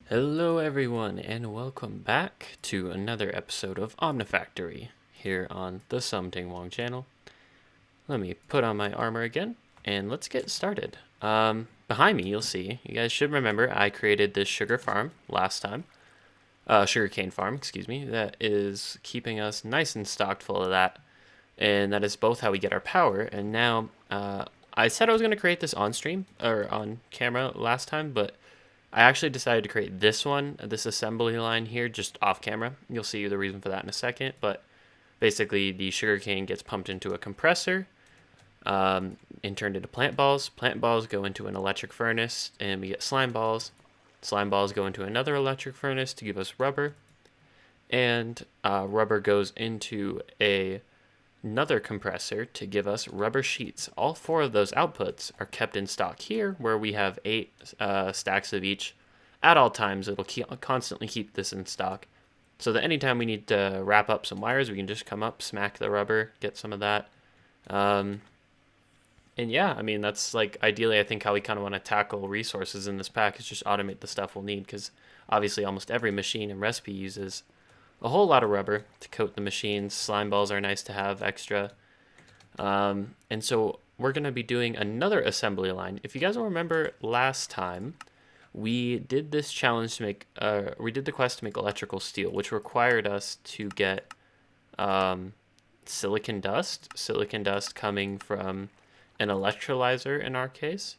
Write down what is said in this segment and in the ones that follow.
Hello everyone and welcome back to another episode of Omnifactory here on the Something Wong channel. Let me put on my armor again and let's get started. Behind me you'll see, you guys should remember I created this sugar farm last time. Sugarcane farm, excuse me, that is keeping us nice and stocked full of that. And that is both how we get our power. And now, I said I was going to create this on stream or on camera last time, but I actually decided to create this one, this assembly line here, just off camera. You'll see the reason for that in a second, but basically the sugarcane gets pumped into a compressor and turned into plant balls. Plant balls go into an electric furnace and we get slime balls. Slime balls go into another electric furnace to give us rubber. And rubber goes into another compressor to give us rubber sheets. All four of those outputs are kept in stock here, where we have 8 stacks of each at all times. It'll constantly keep this in stock, so that anytime we need to wrap up some wires, we can just come up, smack the rubber, get some of that. And yeah, I mean, that's like ideally I think how we kind of want to tackle resources in this pack is just automate the stuff we'll need, because obviously almost every machine and recipe uses a whole lot of rubber to coat the machines. Slime balls are nice to have extra. And so we're going to be doing another assembly line. If you guys will remember last time, we did this challenge to make, we did the quest to make electrical steel, which required us to get silicon dust coming from an electrolyzer in our case,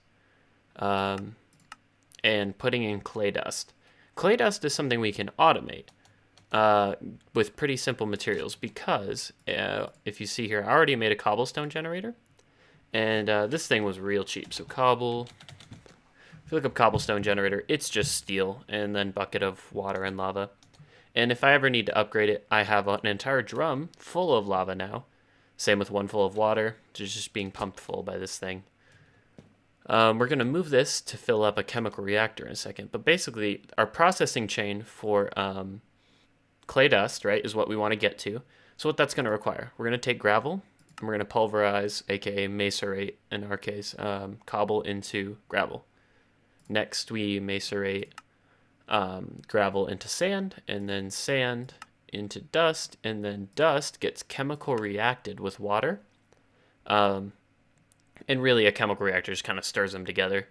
and putting in clay dust. Clay dust is something we can automate with pretty simple materials, because if you see here, I already made a cobblestone generator, and this thing was real cheap. So if you look up cobblestone generator, it's just steel and then bucket of water and lava. And if I ever need to upgrade it, I have an entire drum full of lava now. Same with one full of water, just being pumped full by this thing. We're going to move this to fill up a chemical reactor in a second, but basically our processing chain for clay dust, right, is what we want to get to. So what that's going to require, we're going to take gravel and we're going to pulverize, aka macerate in our case, cobble into gravel. Next we macerate gravel into sand, and then sand into dust, and then dust gets chemical reacted with water. And really a chemical reactor just kind of stirs them together.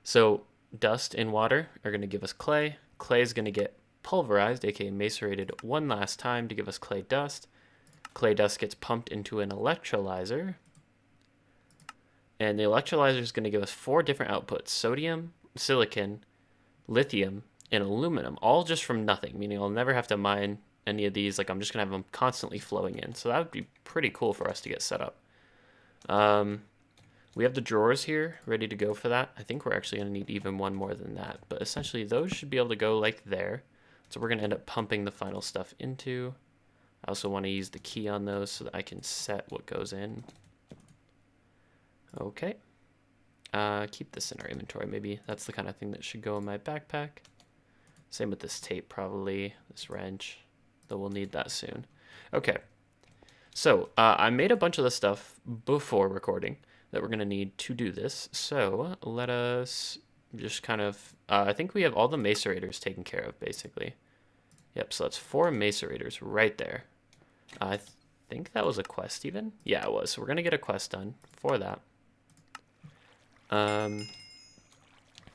So dust and water are going to give us clay. Clay is going to get pulverized, aka macerated, one last time to give us clay dust. Clay dust gets pumped into an electrolyzer, and the electrolyzer is going to give us 4 different outputs: sodium, silicon, lithium, and aluminum, all just from nothing, meaning I'll never have to mine any of these. Like, I'm just going to have them constantly flowing in, so that would be pretty cool for us to get set up. We have the drawers here ready to go for that. I think we're actually going to need even one more than that, but essentially those should be able to go like there. So we're going to end up pumping the final stuff into. I also want to use the key on those so that I can set what goes in. Okay. Keep this in our inventory, maybe. That's the kind of thing that should go in my backpack. Same with this tape, probably. This wrench, though we'll need that soon. Okay. So I made a bunch of the stuff before recording that we're going to need to do this. So let us just kind of, I think we have all the macerators taken care of, basically. Yep, so that's 4 macerators right there. I think that was a quest even. Yeah, it was. So we're going to get a quest done for that.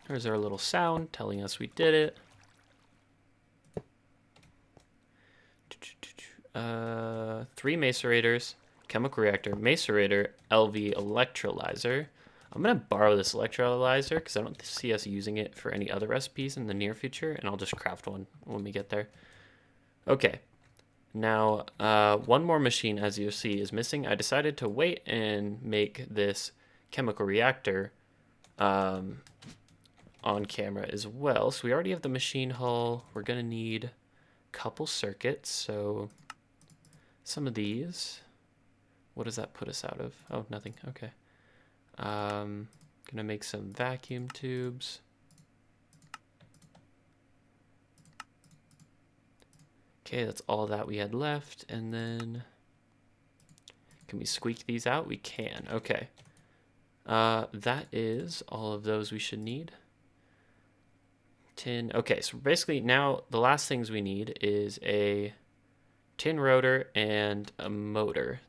There's our little sound telling us we did it. 3 macerators, chemical reactor, macerator, LV electrolyzer. I'm going to borrow this electrolyzer because I don't see us using it for any other recipes in the near future, and I'll just craft one when we get there. Okay, now one more machine, as you see, is missing. I decided to wait and make this chemical reactor on camera as well. So we already have the machine hull. We're going to need a couple circuits, so some of these. What does that put us out of? Oh, nothing. Okay. Gonna make some vacuum tubes. Okay, that's all that we had left. And then can we squeak these out? We can. Okay. That is all of those we should need tin. Okay, so basically now the last things we need is a tin rotor and a motor.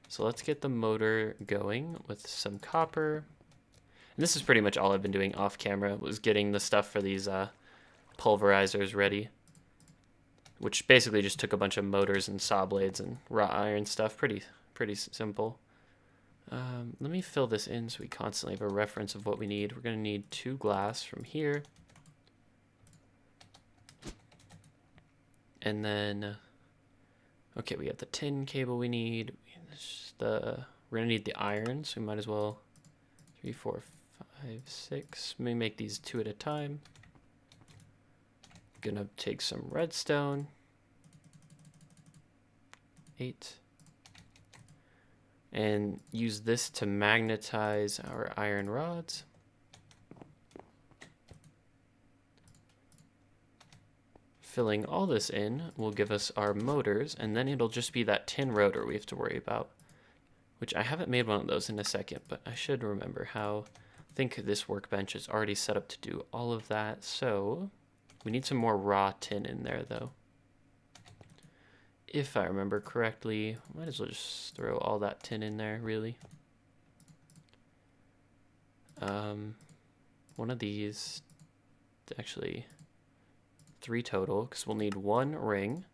So let's get the motor going with some copper. And this is pretty much all I've been doing off camera, was getting the stuff for these pulverizers ready, which basically just took a bunch of motors and saw blades and wrought iron stuff. Pretty simple. Let me fill this in so we constantly have a reference of what we need. We're going to need 2 glass from here. And then, okay, we got the tin cable we need. We're going to need the iron, so we might as well 3, 4, 5, 6. Let me make these 2 at a time. Gonna take some redstone. 8. And use this to magnetize our iron rods. Filling all this in will give us our motors, and then it'll just be that tin rotor we have to worry about, which I haven't made one of those in a second, but I should remember how. I think this workbench is already set up to do all of that, so we need some more raw tin in there, though. If I remember correctly, might as well just throw all that tin in there, really. One of these, actually 3 total, because we'll need 1 ring.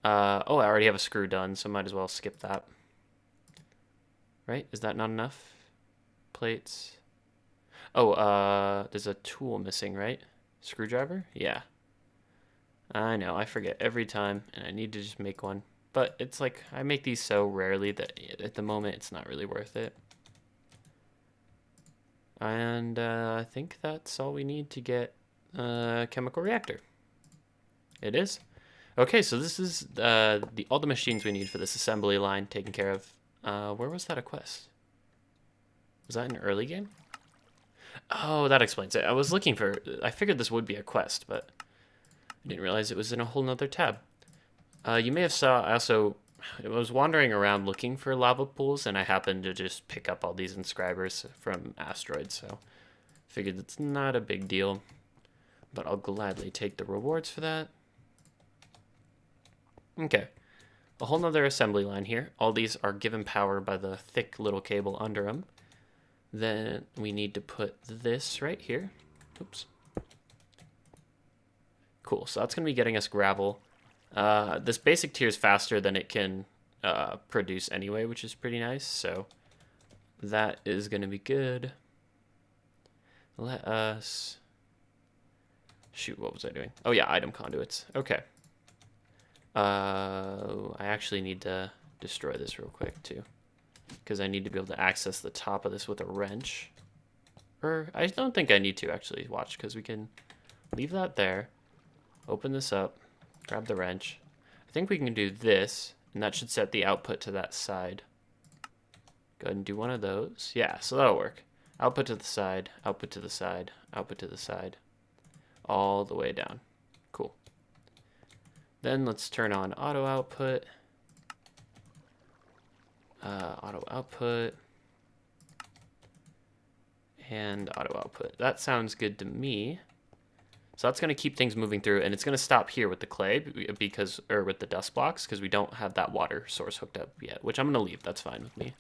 Oh, I already have a screw done, so might as well skip that. Right? Is that not enough? Plates. Oh, there's a tool missing, right? Screwdriver? Yeah. I know, I forget every time, and I need to just make one. But it's like, I make these so rarely that at the moment it's not really worth it. And I think that's all we need to get a chemical reactor. It is? Okay, so this is all the machines we need for this assembly line taken care of. Where was that a quest? Was that an early game? Oh, that explains it. I figured this would be a quest, but I didn't realize it was in a whole nother tab. You may have saw, I was wandering around looking for lava pools, and I happened to just pick up all these inscribers from asteroids, so figured it's not a big deal, but I'll gladly take the rewards for that. Okay, a whole nother assembly line here. All these are given power by the thick little cable under them. Then we need to put this right here. Oops. Cool, so that's going to be getting us gravel. This basic tier is faster than it can produce anyway, which is pretty nice, so that is going to be good. Let us... Shoot, what was I doing? Oh yeah, item conduits. Okay. I actually need to destroy this real quick, too, because I need to be able to access the top of this with a wrench. Or, I don't think I need to, actually. Watch, because we can leave that there. Open this up, grab the wrench. I think we can do this, and that should set the output to that side. Go ahead and do one of those. Yeah, so that'll work. Output to the side, output to the side, output to the side, all the way down. Cool. Then let's turn on auto output. Auto output. And auto output. That sounds good to me. So that's going to keep things moving through, and it's going to stop here with the clay or with the dust blocks, because we don't have that water source hooked up yet, which I'm going to leave. That's fine with me.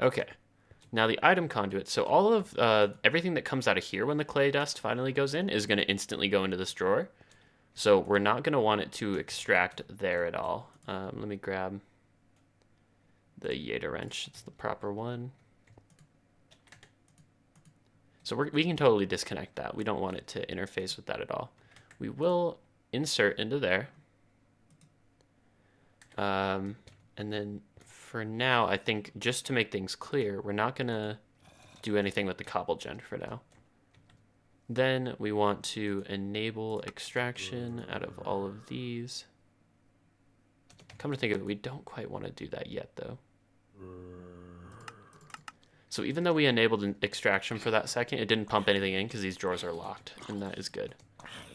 Okay. Now the item conduit. So all of everything that comes out of here when the clay dust finally goes in is going to instantly go into this drawer. So we're not going to want it to extract there at all. Let me grab the Yeta wrench. It's the proper one. So we can totally disconnect that. We don't want it to interface with that at all. We will insert into there. And then for now, I think just to make things clear, we're not going to do anything with the cobble gen for now. Then we want to enable extraction out of all of these. Come to think of it, we don't quite want to do that yet, though. So even though we enabled an extraction for that second, it didn't pump anything in because these drawers are locked, and that is good.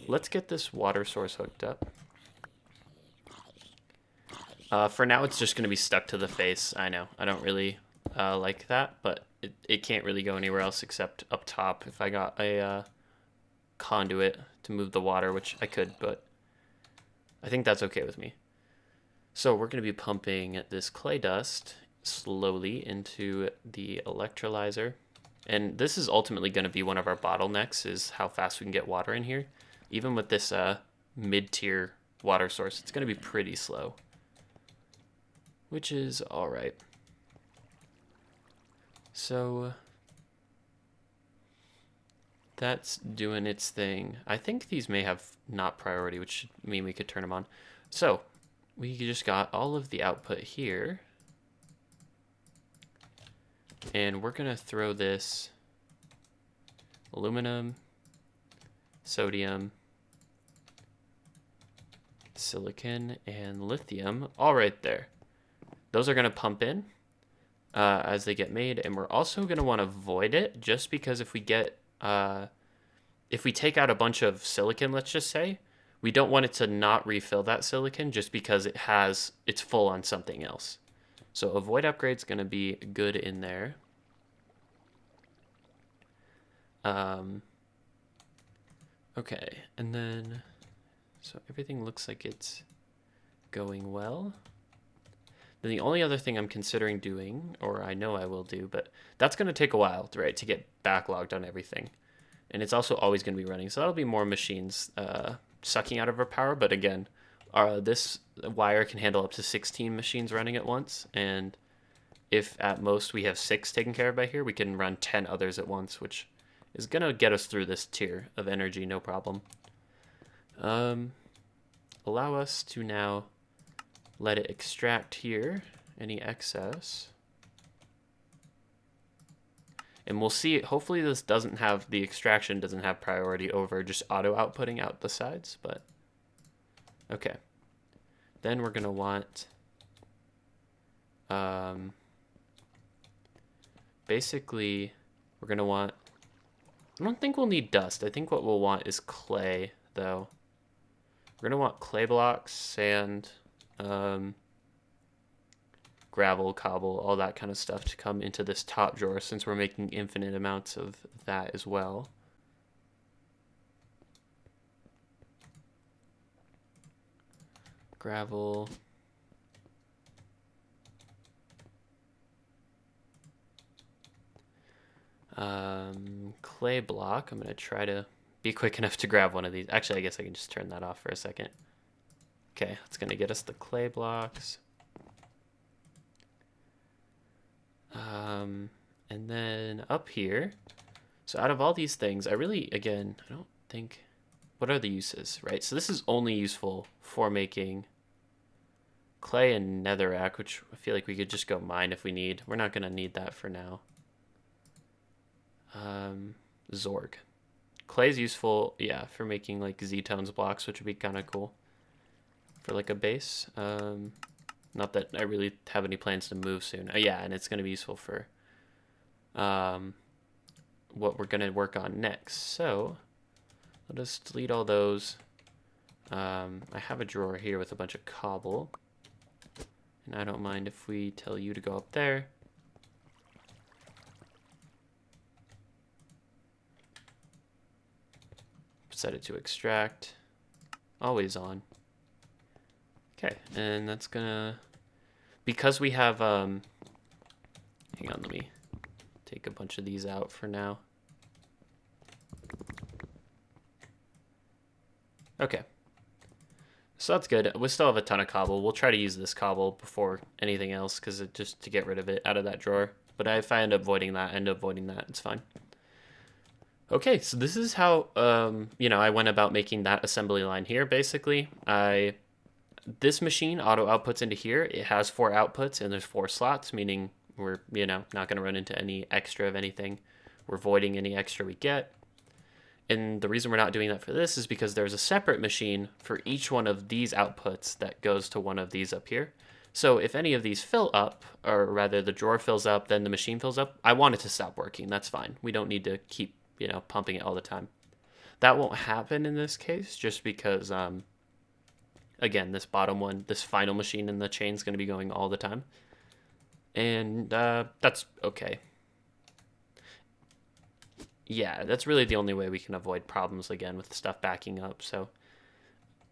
Let's get this water source hooked up. For now, it's just going to be stuck to the face. I know, I don't really like that, but it can't really go anywhere else except up top if I got a conduit to move the water, which I could, but I think that's okay with me. So we're going to be pumping this clay dust slowly into the electrolyzer. And this is ultimately going to be one of our bottlenecks, is how fast we can get water in here. Even with this mid-tier water source, it's going to be pretty slow, which is all right. So that's doing its thing. I think these may have not priority, which should mean we could turn them on. So we just got all of the output here. And we're going to throw this aluminum, sodium, silicon, and lithium all right there. Those are going to pump in as they get made. And we're also going to want to void it, just because if we get, if we take out a bunch of silicon, let's just say, we don't want it to not refill that silicon just because it's full on something else. So a void upgrade is going to be good in there. Okay, and then, so everything looks like it's going well. Then the only other thing I'm considering doing, or I know I will do, but that's going to take a while, right, to get backlogged on everything. And it's also always going to be running, so that'll be more machines sucking out of our power. But again, this wire can handle up to 16 machines running at once, and if at most we have 6 taken care of by here, we can run 10 others at once, which is going to get us through this tier of energy, no problem. Allow us to now let it extract here, any excess. And we'll see, hopefully this doesn't have, the extraction doesn't have priority over just auto outputting out the sides, but okay. Then we're going to want, basically, we're going to want, I don't think we'll need dust. I think what we'll want is clay, though. We're going to want clay blocks, sand, gravel, cobble, all that kind of stuff to come into this top drawer, since we're making infinite amounts of that as well. Gravel. Clay block. I'm going to try to be quick enough to grab one of these. Actually, I guess I can just turn that off for a second. Okay, it's going to get us the clay blocks. And then up here, so out of all these things, I don't think, what are the uses, right? So this is only useful for making clay and netherrack, which I feel like we could just go mine if we need. We're not going to need that for now. Zorg. Clay's useful, yeah, for making like Z-tones blocks, which would be kind of cool for like a base. Not that I really have any plans to move soon. Yeah, and it's going to be useful for what we're going to work on next. So I'll just delete all those. I have a drawer here with a bunch of cobble, and I don't mind if we tell you to go up there. Set it to extract. Always on. Okay, and that's gonna, because we have, hang on, let me take a bunch of these out for now. Okay, so that's good. We still have a ton of cobble. We'll try to use this cobble before anything else, because just to get rid of it out of that drawer. But if I end up voiding that, it's fine. Okay, so this is how, I went about making that assembly line here, basically. This machine auto outputs into here. It has 4 outputs, and there's 4 slots, meaning we're, not going to run into any extra of anything. We're voiding any extra we get. And the reason we're not doing that for this is because there's a separate machine for each one of these outputs that goes to one of these up here. So if any of these fill up, or rather the drawer fills up, then the machine fills up, I want it to stop working. That's fine. We don't need to keep pumping it all the time. That won't happen in this case, just because, again, this bottom one, this final machine in the chain is going to be going all the time. And that's okay. yeah, that's really the only way we can avoid problems again with stuff backing up. So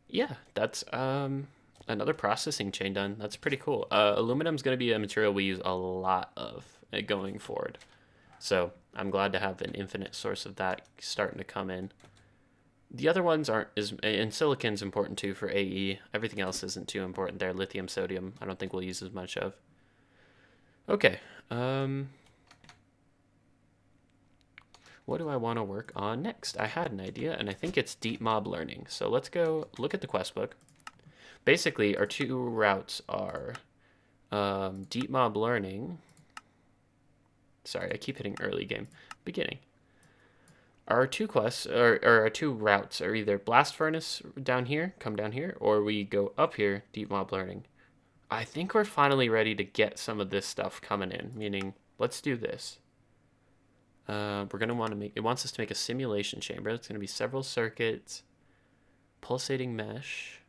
yeah, that's another processing chain done. That's pretty cool. Aluminum is going to be a material we use a lot of going forward. So I'm glad to have an infinite source of that starting to come in. The other ones aren't as, and silicon's important too for AE. Everything else isn't too important there. Lithium, sodium, I don't think we'll use as much of. Okay. What do I want to work on next? I had an idea, and I think it's deep mob learning. So let's go look at the quest book. Basically, our two routes are deep mob learning. Sorry, I keep hitting early game. Beginning. Our two quests, or our two routes are either blast furnace down here, come down here, or we go up here, deep mob learning. I think we're finally ready to get some of this stuff coming in, meaning let's do this. We're going to want to make, it wants us to make a simulation chamber. It's going to be several circuits, pulsating mesh.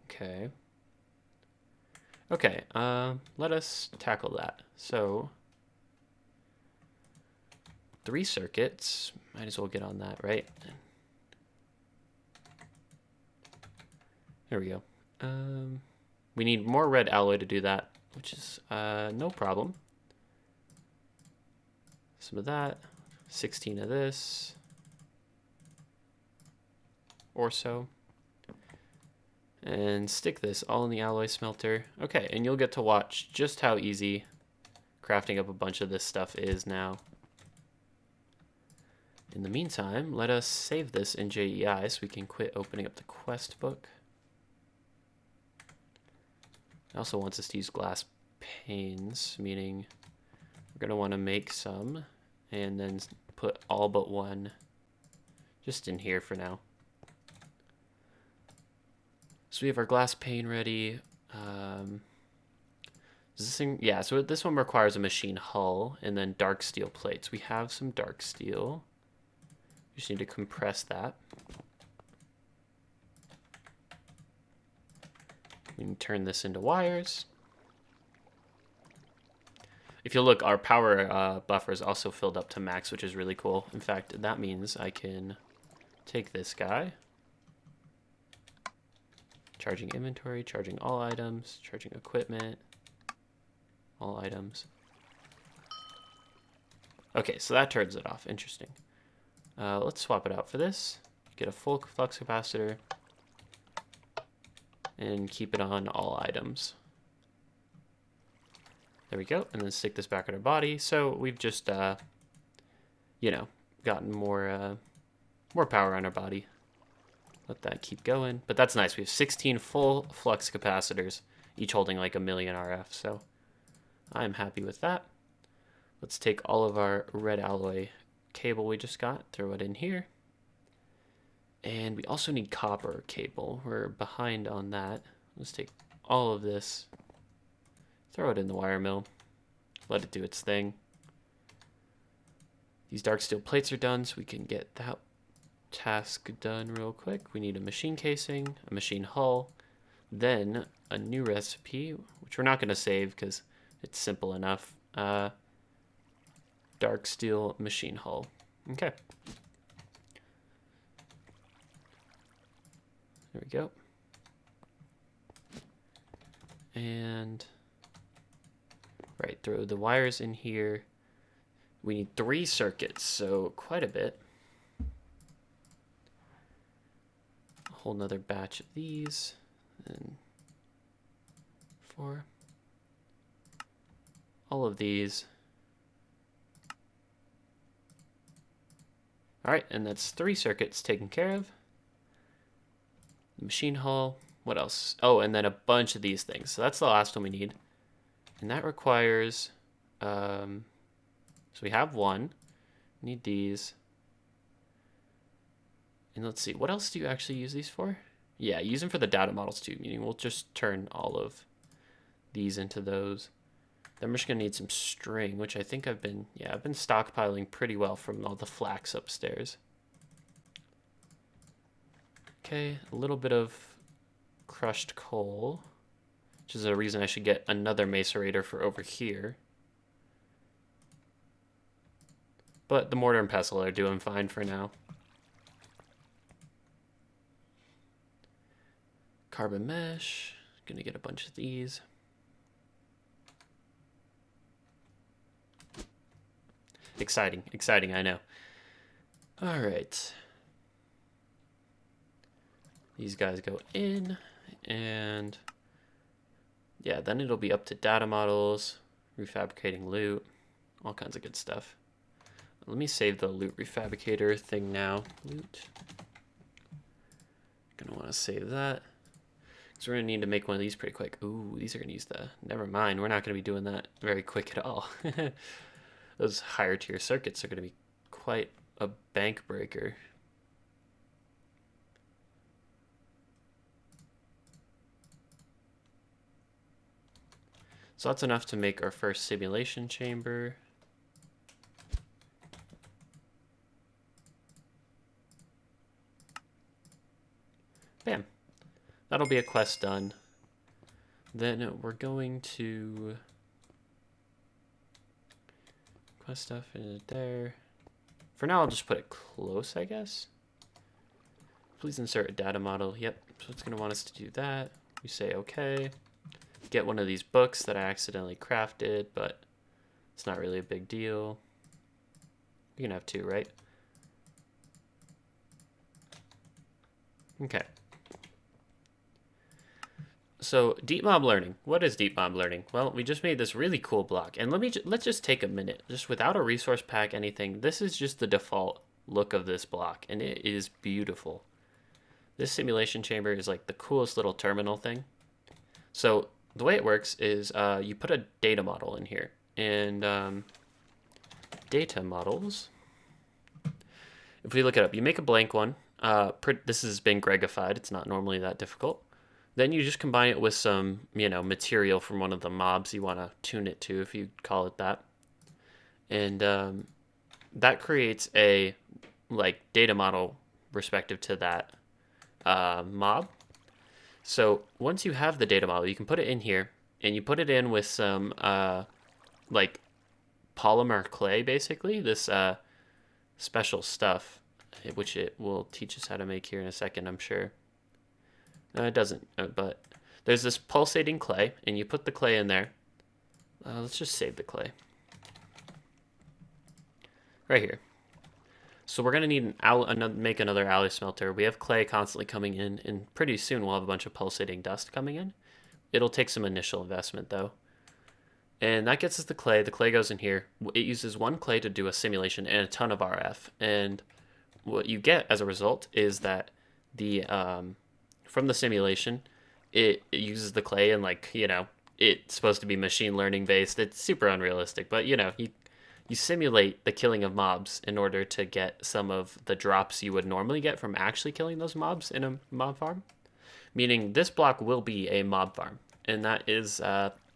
Okay. Okay, let us tackle that. So, 3 circuits, might as well get on that, right? There we go. We need more red alloy to do that, which is no problem. Some of that, 16 of this, or so. And stick this all in the alloy smelter. Okay, and you'll get to watch just how easy crafting up a bunch of this stuff is now. In the meantime, let us save this in JEI so we can quit opening up the quest book. It also wants us to use glass panes, meaning we're going to want to make some and then put all but one just in here for now. So we have our glass pane ready. Is this thing? Yeah, so this one requires a machine hull and then dark steel plates. We have some dark steel. We just need to compress that. We can turn this into wires. If you look, our power buffer is also filled up to max, which is really cool. In fact, that means I can take this guy. Charging inventory, charging all items, charging equipment, all items. Okay, so that turns it off. Interesting. Let's swap it out for this. Get a full flux capacitor and keep it on all items. There we go, and then stick this back in our body. So we've just, you know, gotten more power on our body. Let that keep going. But that's nice. We have 16 full flux capacitors, each holding like 1,000,000 RF. So I'm happy with that. Let's take all of our red alloy cable we just got, throw it in here. And we also need copper cable. We're behind on that. Let's take all of this, throw it in the wire mill, let it do its thing. These dark steel plates are done, so we can get that task done real quick. We need a machine casing, a machine hull, then a new recipe, which we're not going to save because it's simple enough. Dark steel machine hull. Okay. There we go. And right, throw the wires in here. We need 3 circuits, so quite a bit. A whole nother batch of these, and 4. All of these. All right, and that's 3 circuits taken care of. Machine hull. What else? Oh, and then a bunch of these things. So that's the last one we need. And that requires, so we have 1. We need these. And let's see, what else do you actually use these for? Yeah, use them for the data models too, meaning we'll just turn all of these into those. Then we're just gonna need some string, which I think I've been stockpiling pretty well from all the flax upstairs. Okay, a little bit of crushed coal, which is a reason I should get another macerator for over here. But the mortar and pestle are doing fine for now. Carbon mesh. Gonna get a bunch of these. Exciting, exciting, I know. All right. These guys go in, and yeah, then it'll be up to data models, refabricating loot, all kinds of good stuff. Let me save the loot refabricator thing now. Loot. Gonna want to save that. Because we're gonna need to make one of these pretty quick. Ooh, these are gonna use the, never mind, we're not gonna be doing that very quick at all. Those higher tier circuits are gonna be quite a bank breaker. So that's enough to make our first simulation chamber. Bam. That'll be a quest done. Then we're going to quest stuff in there. For now, I'll just put it close, I guess. Please insert a data model. Yep, so it's going to want us to do that. We say okay. Get one of these books that I accidentally crafted, but it's not really a big deal. You can have two, right? Okay. So deep mob learning. What is deep mob learning? Well, we just made this really cool block, and let's just take a minute, just without a resource pack, anything. This is just the default look of this block, and it is beautiful. This simulation chamber is like the coolest little terminal thing. So the way it works is you put a data model in here, and data models. If we look it up, you make a blank one. This has been Gregified. It's not normally that difficult. Then you just combine it with some, material from one of the mobs you want to tune it to, if you call it that. And that creates a data model respective to that mob. So once you have the data model, you can put it in here, and you put it in with some polymer clay, basically, this special stuff, which it will teach us how to make here in a second, I'm sure. It doesn't, but there's this pulsating clay, and you put the clay in there. Let's just save the clay. Right here. So we're going to need make another alloy smelter. We have clay constantly coming in, and pretty soon we'll have a bunch of pulsating dust coming in. It'll take some initial investment, though. And that gets us the clay. The clay goes in here. It uses one clay to do a simulation and a ton of RF. And what you get as a result is that the from the simulation, it uses the clay, and it's supposed to be machine learning based. It's super unrealistic, but you simulate the killing of mobs in order to get some of the drops you would normally get from actually killing those mobs in a mob farm. Meaning this block will be a mob farm, and that is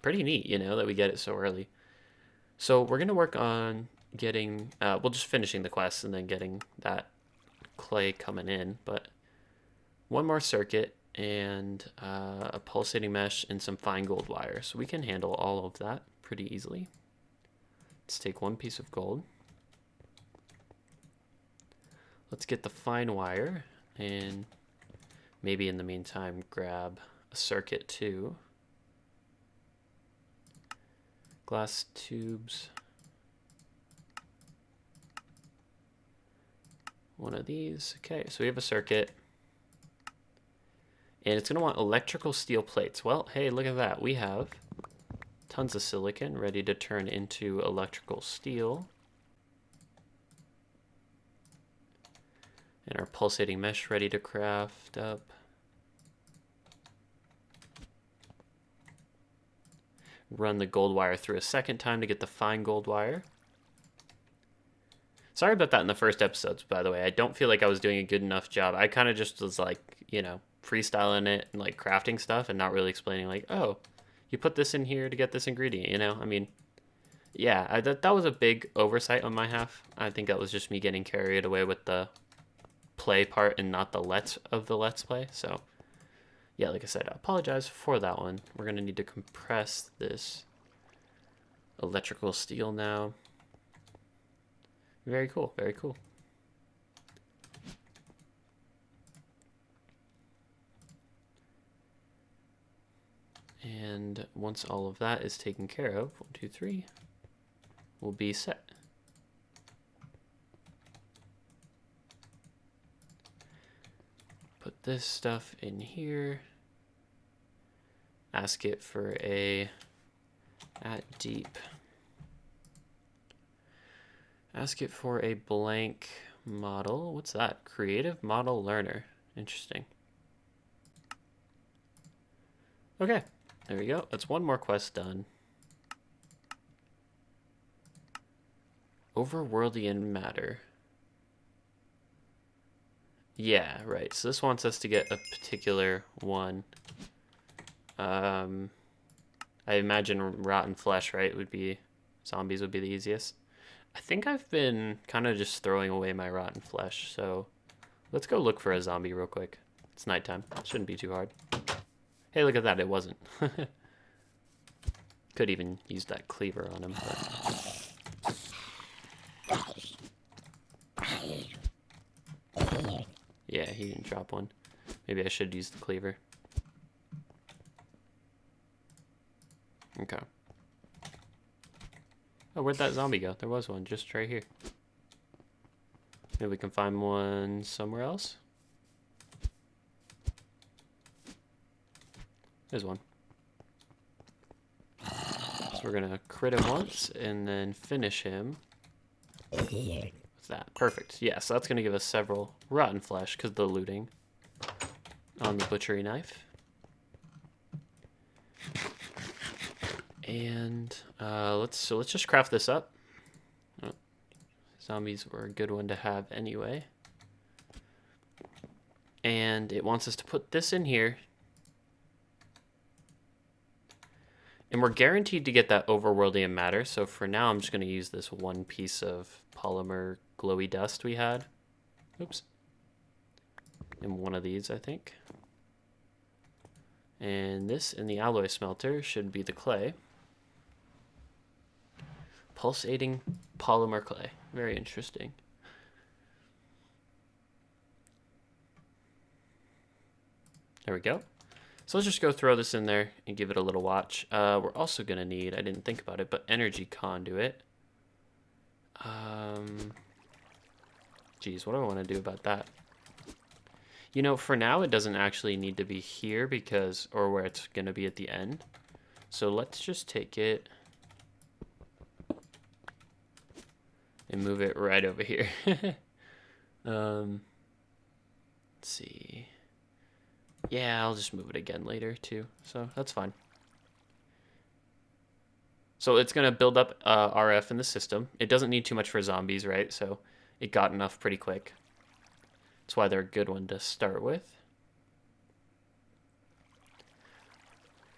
pretty neat, that we get it so early. So we're gonna work on getting, just finishing the quest and then getting that clay coming in, but one more circuit and a pulsating mesh and some fine gold wire. So we can handle all of that pretty easily. Let's take one piece of gold. Let's get the fine wire, and maybe in the meantime grab a circuit too. Glass tubes. One of these. Okay, so we have a circuit. And it's going to want electrical steel plates. Well, hey, look at that. We have tons of silicon ready to turn into electrical steel. And our pulsating mesh ready to craft up. Run the gold wire through a second time to get the fine gold wire. Sorry about that in the first episodes, by the way. I don't feel like I was doing a good enough job. I kind of just was freestyling it and crafting stuff and not really explaining oh, you put this in here to get this ingredient, I mean, yeah, that was a big oversight on my half. I think that was just me getting carried away with the play part and not the let's play. So yeah, like I said, I apologize for that one. We're gonna need to compress this electrical steel now. Very cool, very cool. And once all of that is taken care of, 1, 2, 3, we'll be set. Put this stuff in here. Ask it for a @deep. Ask it for a blank model. What's that? Creative model learner. Interesting. Okay, there we go. That's one more quest done. Overworldian matter. Yeah, right. So this wants us to get a particular one. I imagine rotten flesh, right? Zombies would be the easiest. I think I've been kind of just throwing away my rotten flesh, so let's go look for a zombie real quick. It's nighttime. It shouldn't be too hard. Hey, look at that. It wasn't. Could even use that cleaver on him. But... yeah, he didn't drop one. Maybe I should use the cleaver. Okay. Oh, where'd that zombie go? There was one just right here. Maybe we can find one somewhere else. There's one. So we're gonna crit him once and then finish him with that. Perfect. Yeah, so that's gonna give us several rotten flesh because of the looting on the butchery knife. And let's just craft this up. Oh, zombies were a good one to have anyway. And it wants us to put this in here. And we're guaranteed to get that overworldian matter. So for now, I'm just going to use this one piece of polymer glowy dust we had. Oops. In one of these, I think. And this in the alloy smelter should be the clay. Pulsating polymer clay. Very interesting. There we go. So let's just go throw this in there and give it a little watch. We're also going to need, I didn't think about it, but energy conduit. Geez, what do I want to do about that? You know, for now, it doesn't actually need to be here because, or where it's going to be at the end. So let's just take it and move it right over here. Let's see. Yeah, I'll just move it again later too, so that's fine. So it's going to build up RF in the system. It doesn't need too much for zombies, right? So it got enough pretty quick. That's why they're a good one to start with.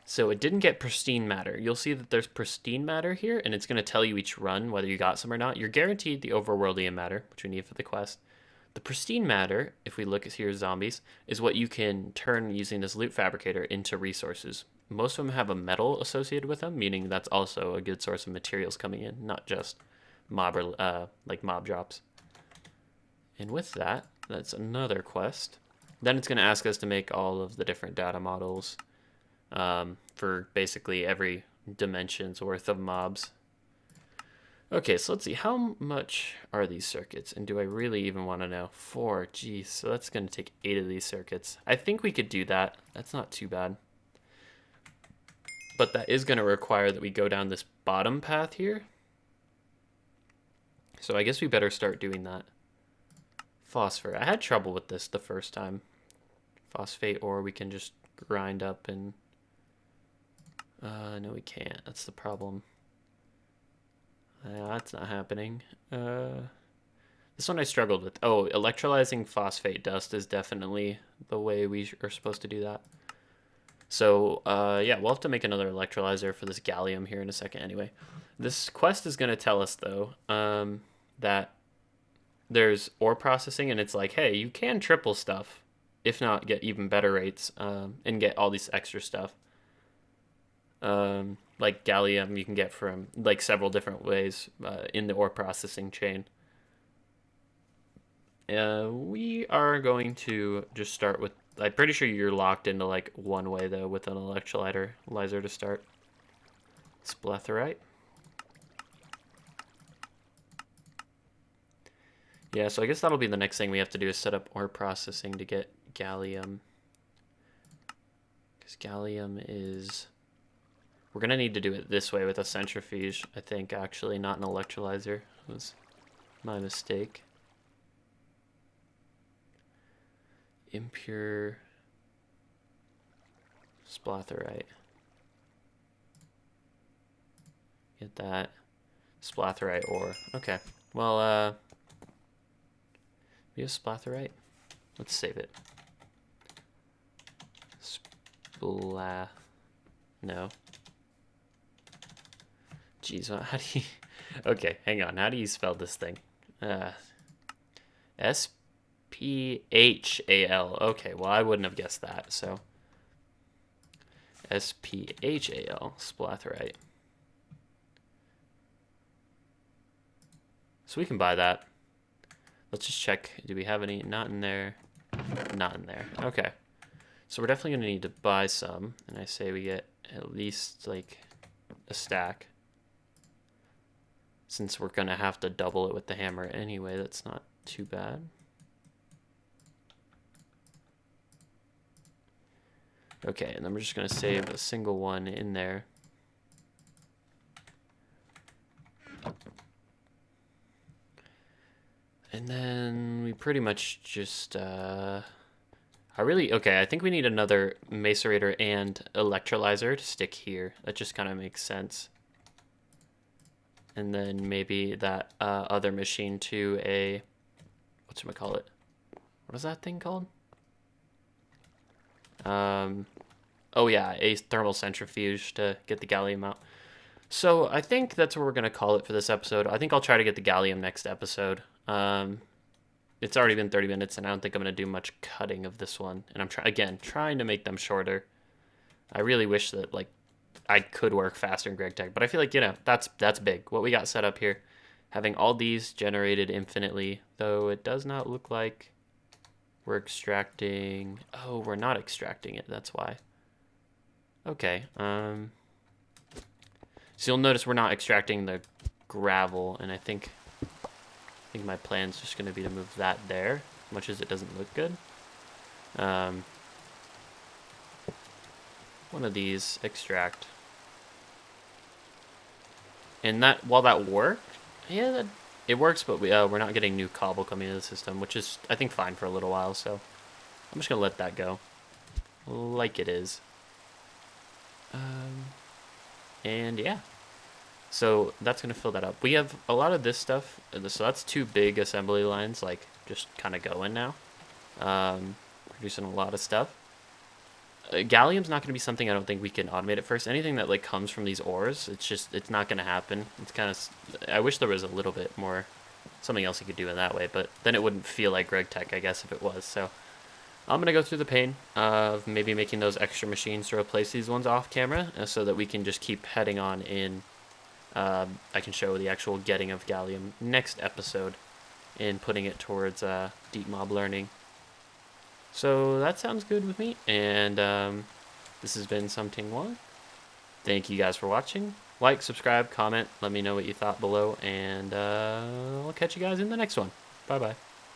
So it didn't get pristine matter. You'll see that there's pristine matter here, and it's going to tell you each run whether you got some or not. You're guaranteed the overworldian matter, which we need for the quest. The pristine matter, if we look at here zombies, is what you can turn using this loot fabricator into resources. Most of them have a metal associated with them, meaning that's also a good source of materials coming in, not just mob or like mob drops. And with that, that's another quest. Then it's going to ask us to make all of the different data models for basically every dimension's worth of mobs. Okay, so let's see. How much are these circuits? And do I really even want to know? 4, geez. So that's going to take 8 of these circuits. I think we could do that. That's not too bad. But that is going to require that we go down this bottom path here. So I guess we better start doing that. Phosphor. I had trouble with this the first time. Phosphate ore we can just grind up and... no, we can't. That's the problem. That's not happening. This one I struggled with. Oh, electrolyzing phosphate dust is definitely the way we are supposed to do that. So, yeah, we'll have to make another electrolyzer for this gallium here in a second anyway. This quest is going to tell us, though, that there's ore processing, and it's like, hey, you can triple stuff, if not get even better rates, and get all this extra stuff. Like gallium you can get from like several different ways in the ore processing chain. we are going to just start with, I'm pretty sure you're locked into like one way though with an electrolyzer to start. Splatherite. Yeah, so I guess that'll be the next thing we have to do is set up ore processing to get gallium. Because gallium is... We're going to need to do it this way with a centrifuge, I think, actually, not an electrolyzer. It was my mistake. Impure splatherite. Get that. Splatherite ore. Okay. Well, we have splatherite. Let's save it. No. Jeez, how do you... Okay, hang on. How do you spell this thing? S-P-H-A-L. Okay, well, I wouldn't have guessed that, so... S-P-H-A-L. Splatherite. So we can buy that. Let's just check. Do we have any? Not in there. Not in there. Okay. So we're definitely going to need to buy some. And I say we get at least like a stack. Since we're going to have to double it with the hammer anyway, that's not too bad. Okay, and then we're just going to save a single one in there. And then we pretty much just, okay, I think we need another macerator and electrolyzer to stick here. That just kind of makes sense. And then maybe that other machine to a, whatchamacallit? What is that thing called? Oh yeah, a thermal centrifuge to get the gallium out. So I think that's what we're going to call it for this episode. I think I'll try to get the gallium next episode. It's already been 30 minutes, and I don't think I'm going to do much cutting of this one. And I'm trying to make them shorter. I really wish that like I could work faster in Greg Tech, but I feel like, that's big. What we got set up here, having all these generated infinitely, though it does not look like we're extracting. Oh, we're not extracting it. That's why. Okay. So you'll notice we're not extracting the gravel, and I think my plan's just going to be to move that there, as much as it doesn't look good. One of these, extract. And that, while that worked, yeah, it works, but we're not getting new cobble coming into the system, which is, I think, fine for a little while, so I'm just going to let that go, like it is. And yeah. So that's going to fill that up. We have a lot of this stuff. So that's 2 big assembly lines, like, just kind of going now. Producing a lot of stuff. Gallium's not going to be something I don't think we can automate at first. Anything that, like, comes from these ores, it's not going to happen. It's kind of... I wish there was a little bit more... something else you could do in that way, but then it wouldn't feel like Greg Tech, I guess, if it was. So I'm going to go through the pain of maybe making those extra machines to replace these ones off camera so that we can just keep heading on in... I can show the actual getting of gallium next episode and putting it towards deep mob learning. So that sounds good with me, and this has been Something One. Thank you guys for watching. Like, subscribe, comment, let me know what you thought below, and I'll catch you guys in the next one. Bye-bye.